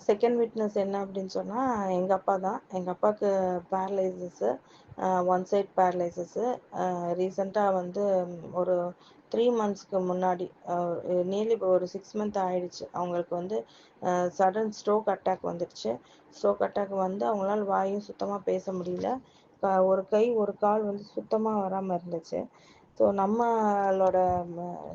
Second witness என்ன அப்படின்னு சொன்னால் எங்கள் அப்பா தான். எங்கள் அப்பாவுக்கு பேரலைசிஸு, ஒன் சைட் பேரலைசிஸு. ரீசெண்டாக வந்து ஒரு 3 monthsக்கு முன்னாடி, நியர்லி ஒரு 6 month ஆயிடுச்சு. அவங்களுக்கு வந்து சடன் ஸ்ட்ரோக் அட்டாக் வந்துடுச்சு. ஸ்ட்ரோக் அட்டாக் வந்து அவங்களால வாயும் சுத்தமாக பேச முடியல. ஒரு கை ஒரு கால் வந்து சுத்தமாக வராமல் இருந்துச்சு. ஸோ நம்மளோட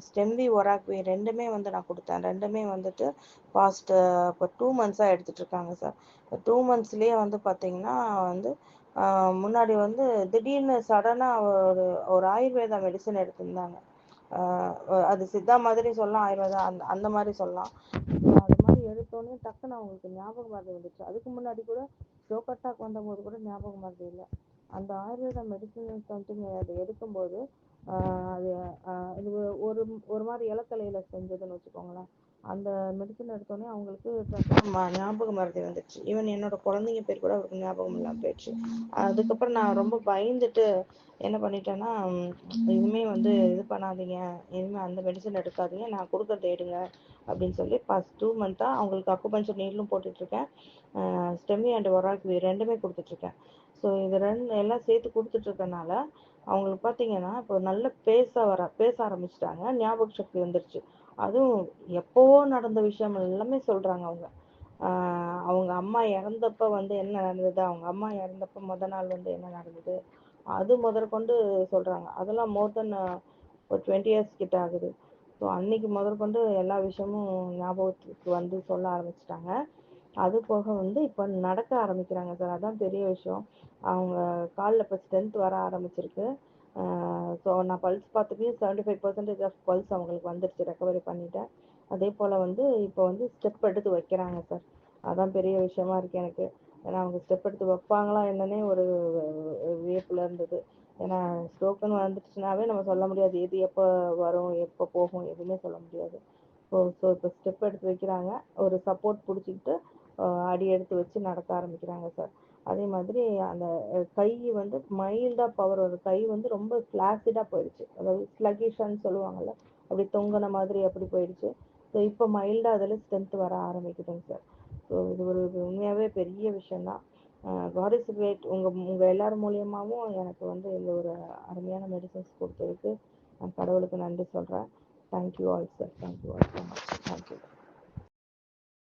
ஸ்டெம்வி ஒராக்வி ரெண்டுமே வந்து நான் கொடுத்தேன். ரெண்டுமே வந்துட்டு பாஸ்ட் இப்போ 2 months எடுத்துட்ருக்காங்க சார். 2 monthsலேயே வந்து பார்த்தீங்கன்னா வந்து முன்னாடி வந்து திடீர்னு சடனாக ஒரு ஆயுர்வேதா மெடிசன் எடுத்திருந்தாங்க. அது சித்தா மாதிரி சொல்லலாம், ஆயுர்வேதா அந்த மாதிரி சொல்லலாம். அது மாதிரி எடுத்தோடனே டக்குன்னு அவங்களுக்கு ஞாபகம் மறதி வந்துச்சு. அதுக்கு முன்னாடி கூட ஸ்ட்ரோக் அட்டாக் வந்தபோது கூட ஞாபகம் மறதி இல்லை. அந்த ஆயுர்வேதா மெடிசன் சம்திங் அதை எடுக்கும்போது அது இது ஒரு ஒரு மாதிரி இலக்கலையில் செஞ்சதுன்னு வச்சுக்கோங்களேன். அந்த மெடிசன் எடுத்தோடனே அவங்களுக்கு ஞாபகம் மறதி வந்துடுச்சு. ஈவன் என்னோட குழந்தைங்க பேர் கூட அவருக்கு ஞாபகம் இல்லாமல் போயிடுச்சு. அதுக்கப்புறம் நான் ரொம்ப பயந்துட்டு என்ன பண்ணிட்டேன்னா, இனிமே வந்து இது பண்ணாதீங்க, இனிமேல் அந்த மெடிசன் எடுக்காதீங்க, நான் கொடுக்கறத எடுங்க அப்படின்னு சொல்லி ஃபர்ஸ்ட் 2 month அவங்களுக்கு அக்குபஞ்சர் நீடலும் போட்டுட்ருக்கேன், ஸ்டெமி அண்ட் ஒராக்வி ரெண்டுமே கொடுத்துட்ருக்கேன். ஸோ இது எல்லாம் சேர்த்து கொடுத்துட்ருக்கனால அவங்களுக்கு பார்த்தீங்கன்னா இப்போ நல்ல பேச ஆரம்பிச்சிட்டாங்க. ஞாபக சக்தி வந்துடுச்சு. அதுவும் எப்போவோ நடந்த விஷயம் எல்லாமே சொல்கிறாங்க அவங்க. அவங்க அம்மா இறந்தப்ப வந்து என்ன நடந்தது, அவங்க அம்மா இறந்தப்ப நாள் வந்து என்ன நடந்தது, அது முதற்கொண்டு சொல்கிறாங்க. அதெல்லாம் மோர் தென் ஒரு 20 years கிட்ட ஆகுது. ஸோ அன்னைக்கு முதற்கொண்டு எல்லா விஷயமும் ஞாபகத்துக்கு வந்து சொல்ல ஆரம்பிச்சிட்டாங்க. அது போக வந்து இப்போ நடக்க ஆரம்பிக்கிறாங்க சார். அதான் பெரிய விஷயம். அவங்க காலில் இப்போ ஸ்ட்ரென்த் வர ஆரம்பிச்சிருக்கு. ஸோ நான் பல்ஸ் பார்த்துட்டு 75% ஆஃப் பல்ஸ் அவங்களுக்கு வந்துடுச்சு, ரெக்கவரி பண்ணிட்டேன். அதே போல் வந்து இப்போ வந்து ஸ்டெப் எடுத்து வைக்கிறாங்க சார். அதான் பெரிய விஷயமா இருக்குது எனக்கு. ஏன்னா அவங்க ஸ்டெப் எடுத்து வைப்பாங்களா என்னன்னே ஒரு வியப்பில் இருந்தது. ஏன்னா ஸ்ட்ரோக்குன்னு வந்துடுச்சுனாவே நம்ம சொல்ல முடியாது, எது எப்போ வரும் எப்போ போகும் எதுவுமே சொல்ல முடியாது. ஸோ இப்போ ஸ்டெப் எடுத்து வைக்கிறாங்க. ஒரு சப்போர்ட் பிடிச்சிக்கிட்டு அடி எடுத்து வச்சு நடக்க ஆரம்பிக்கிறாங்க சார். அதே மாதிரி அந்த கை வந்து மைல்டாக பவர் வருது. கை வந்து ரொம்ப ஃப்ளாசிடாக போயிடுச்சு, அதாவது ஸ்லகிஷான்னு சொல்லுவாங்கள்ல, அப்படி தொங்கின மாதிரி அப்படி போயிடுச்சு. ஸோ இப்போ மைல்டாக அதில் ஸ்ட்ரென்த் வர ஆரம்பிக்குதுங்க சார். ஸோ இது ஒரு உண்மையாகவே பெரிய விஷயந்தான். God is great. உங்கள் எல்லார் மூலியமாகவும் எனக்கு வந்து இந்த ஒரு அருமையான மெடிசன்ஸ் கொடுத்ததுக்கு நான் கடவுளுக்கு நன்றி சொல்கிறேன். Thank you all sir. Thank you all so much. Thank you.